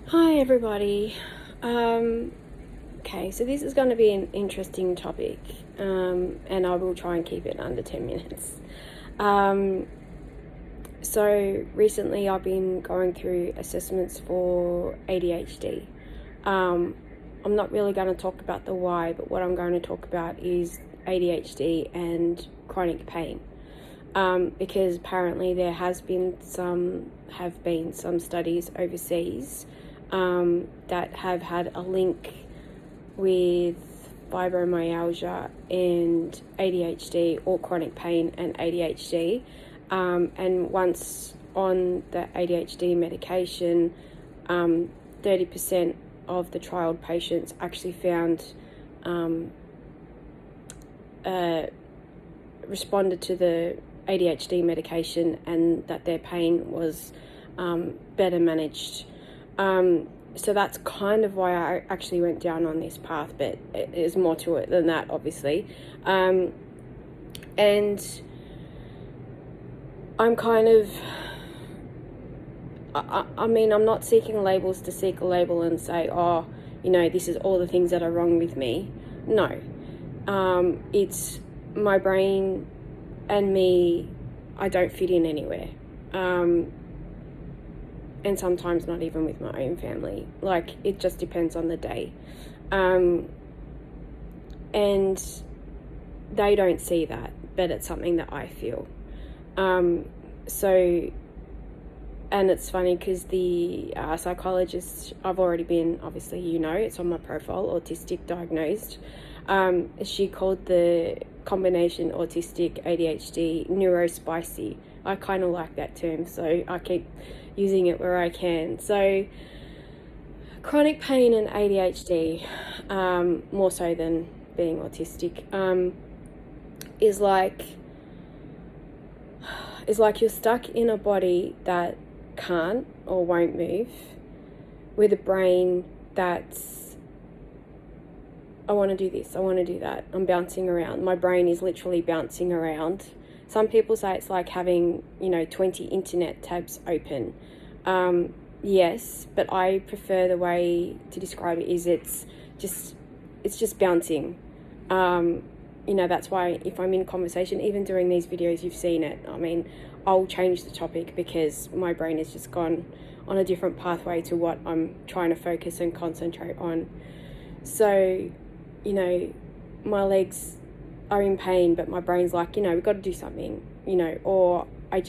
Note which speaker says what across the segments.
Speaker 1: Hi everybody. Okay, so this is going to be an interesting topic, and I will try and keep it under 10 minutes. So recently I've been going through assessments for ADHD. I'm not really going to talk about the why, but what I'm going to talk about is ADHD and chronic pain. Because apparently there have been some studies overseas that have had a link with fibromyalgia and ADHD, or chronic pain and ADHD. And once on the ADHD medication, 30% of the trialed patients actually found responded to the ADHD medication, and that their pain was better managed. So that's kind of why I actually went down on this path, but there's more to it than that, obviously. And I'm kind of, I mean, I'm not seeking labels to seek a label and say, oh, this is all the things that are wrong with me. No. It's my brain and me, I don't fit in anywhere. And sometimes not even with my own family. Like, it just depends on the day. And they don't see that, but it's something that I feel. So, and it's funny because the psychologist I've already been, obviously, it's on my profile, autistic diagnosed. She called the combination autistic ADHD neurospicy. I kind of like that term, so I keep using it where I can. So chronic pain and ADHD, more so than being autistic, is like you're stuck in a body that can't or won't move, with a brain that's, I want to do this, I want to do that, I'm bouncing around. My brain is literally bouncing around. Some people say it's like having 20 internet tabs open. Yes, but I prefer the way to describe it is it's just bouncing. That's why if I'm in conversation, even during these videos, you've seen it. I mean, I'll change the topic because my brain has just gone on a different pathway to what I'm trying to focus and concentrate on. So, my legs are in pain, but my brain's like, we've got to do something, or I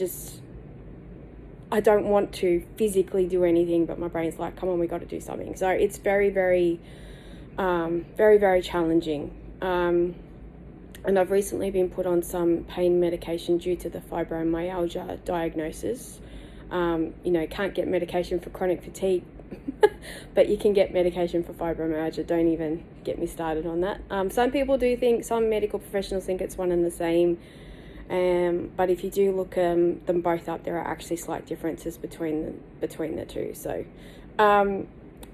Speaker 1: don't want to physically do anything, but my brain's like, come on, we got to do something. So it's very, very, very, very challenging. And I've recently been put on some pain medication due to the fibromyalgia diagnosis. Can't get medication for chronic fatigue, but you can get medication for fibromyalgia. Don't even get me started on that. Some people do think, some medical professionals think it's one and the same. But if you do look them both up, there are actually slight differences between the two. So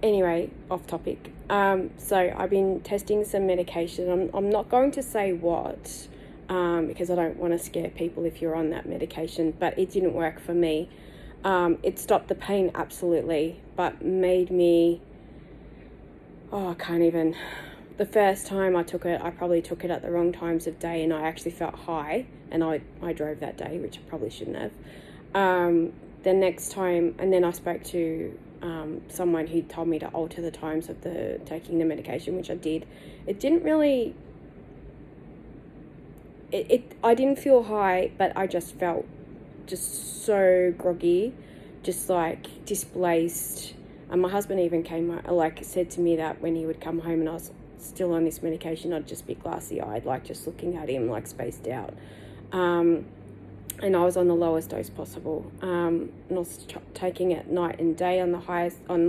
Speaker 1: anyway, off topic. So I've been testing some medication. I'm not going to say what, because I don't want to scare people if you're on that medication, but it didn't work for me. It stopped the pain, absolutely, but made me, I can't even. The first time I took it, I probably took it at the wrong times of day, and I actually felt high, and I drove that day, which I probably shouldn't have. The next time, and then I spoke to someone who told me to alter the times of taking the medication, which I did. It didn't really, I didn't feel high, but I just felt just so groggy, just like displaced. And my husband even said to me that when he would come home and I was still on this medication, I'd just be glassy-eyed, like just looking at him, like spaced out. And I was on the lowest dose possible. And I was taking it night and day on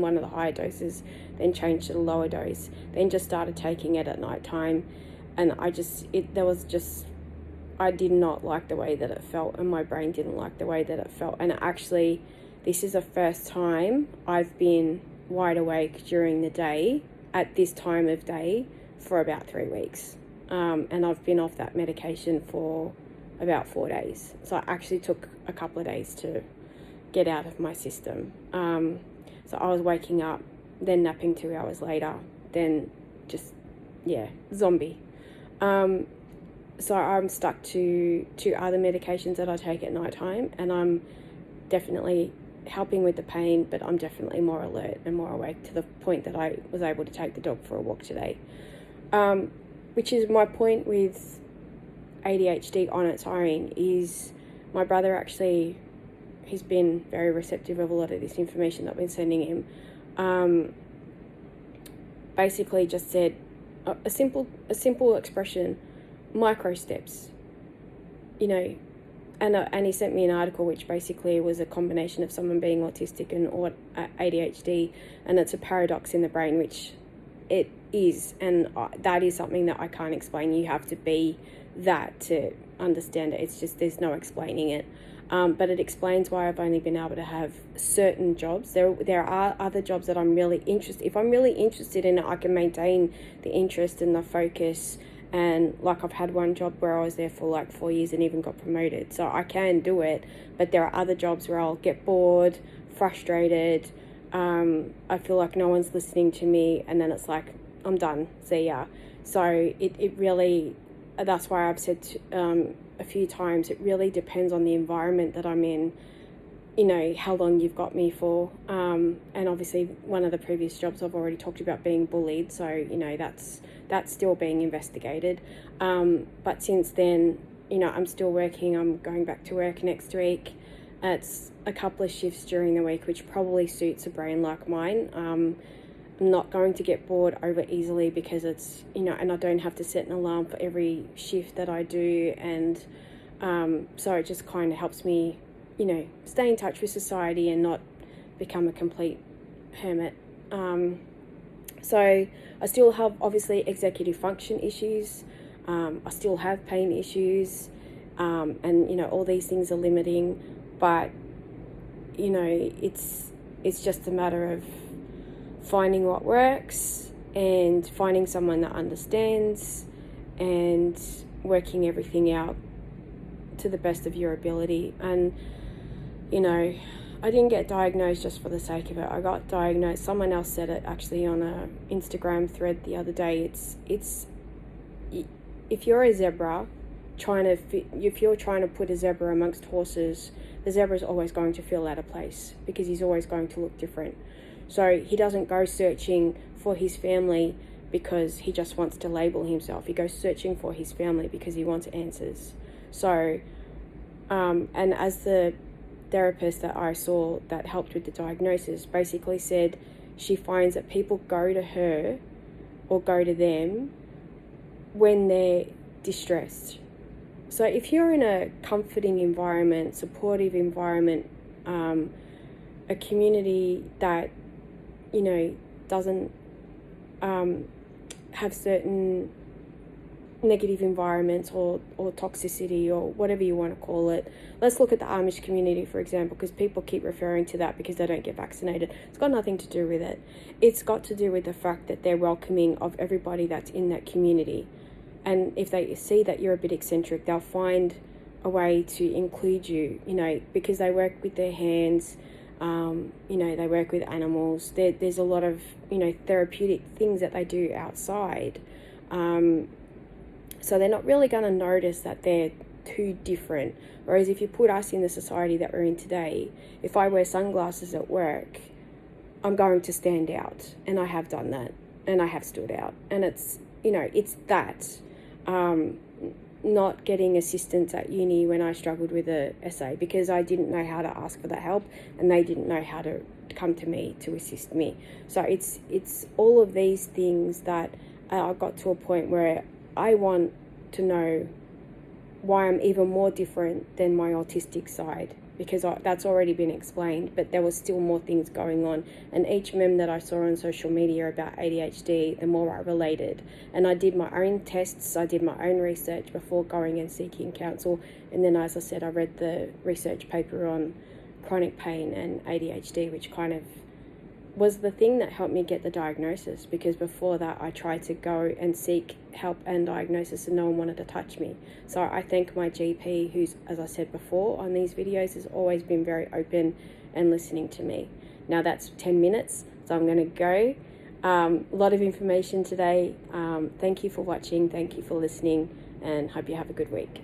Speaker 1: one of the higher doses, then changed to the lower dose, then just started taking it at night time. And I did not like the way that it felt, and my brain didn't like the way that it felt. And actually, this is the first time I've been wide awake during the day at this time of day for about 3 weeks. And I've been off that medication for about 4 days. So I actually took a couple of days to get out of my system. So I was waking up, then napping 2 hours later, then just, yeah, zombie. So I'm stuck to 2 other medications that I take at night time, and I'm definitely helping with the pain, but I'm definitely more alert and more awake, to the point that I was able to take the dog for a walk today. Which is my point with ADHD on its own, is my brother actually, he's been very receptive of a lot of this information that I've been sending him. Basically just said a simple expression, micro steps, you know. And he sent me an article which basically was a combination of someone being autistic and ADHD, and it's a paradox in the brain, which it is, and that is something that I can't explain. You have to be that to understand it. It's just, there's no explaining it. But it explains why I've only been able to have certain jobs. There are other jobs that I'm really interested. If I'm really interested in it, I can maintain the interest and the focus. And like, I've had one job where I was there for like 4 years and even got promoted. So I can do it, but there are other jobs where I'll get bored, frustrated. I feel like no one's listening to me, and then it's like, I'm done, see ya. So it really, that's why I've said a few times, it really depends on the environment that I'm in, you know, how long you've got me for. And obviously one of the previous jobs I've already talked about being bullied, so, you know, that's still being investigated. But since then, you know, I'm still working. I'm going back to work next week. It's a couple of shifts during the week, which probably suits a brain like mine. I'm not going to get bored over easily, because it's, you know, and I don't have to set an alarm for every shift that I do. And so it just kind of helps me, you know, stay in touch with society and not become a complete hermit. So I still have, obviously, executive function issues. I still have pain issues, and, you know, all these things are limiting. But, you know, it's just a matter of finding what works and finding someone that understands and working everything out to the best of your ability. And, you know, I didn't get diagnosed just for the sake of it. I got diagnosed, someone else said it actually on a Instagram thread the other day. It's if you're a zebra if you're trying to put a zebra amongst horses, the zebra is always going to feel out of place, because he's always going to look different. So he doesn't go searching for his family because he just wants to label himself. He goes searching for his family because he wants answers. So, and as the therapist that I saw that helped with the diagnosis basically said, she finds that people go to her or go to them when they're distressed. So if you're in a comforting environment, supportive environment, a community that, you know, doesn't have certain negative environments or toxicity or whatever you want to call it. Let's look at the Amish community, for example, because people keep referring to that because they don't get vaccinated. It's got nothing to do with it. It's got to do with the fact that they're welcoming of everybody that's in that community. And if they see that you're a bit eccentric, they'll find a way to include you, you know, because they work with their hands, you know, they work with animals. There's a lot of, you know, therapeutic things that they do outside. So they're not really going to notice that they're too different. Whereas if you put us in the society that we're in today, if I wear sunglasses at work, I'm going to stand out. And I have done that. And I have stood out. And it's, you know, it's that. Not getting assistance at uni when I struggled with a essay because I didn't know how to ask for that help, and they didn't know how to come to me to assist me. So it's all of these things that I got to a point where I want to know why I'm even more different than my autistic side, because that's already been explained, but there was still more things going on. And each meme that I saw on social media about ADHD, the more I related. And I did my own tests, I did my own research before going and seeking counsel. And then, as I said, I read the research paper on chronic pain and ADHD, which kind of was the thing that helped me get the diagnosis, because before that I tried to go and seek help and diagnosis and no one wanted to touch me. So I thank my GP, who's, as I said before on these videos, has always been very open and listening to me. Now that's 10 minutes, so I'm going to go. A lot of information today. Thank you for watching, thank you for listening, and hope you have a good week.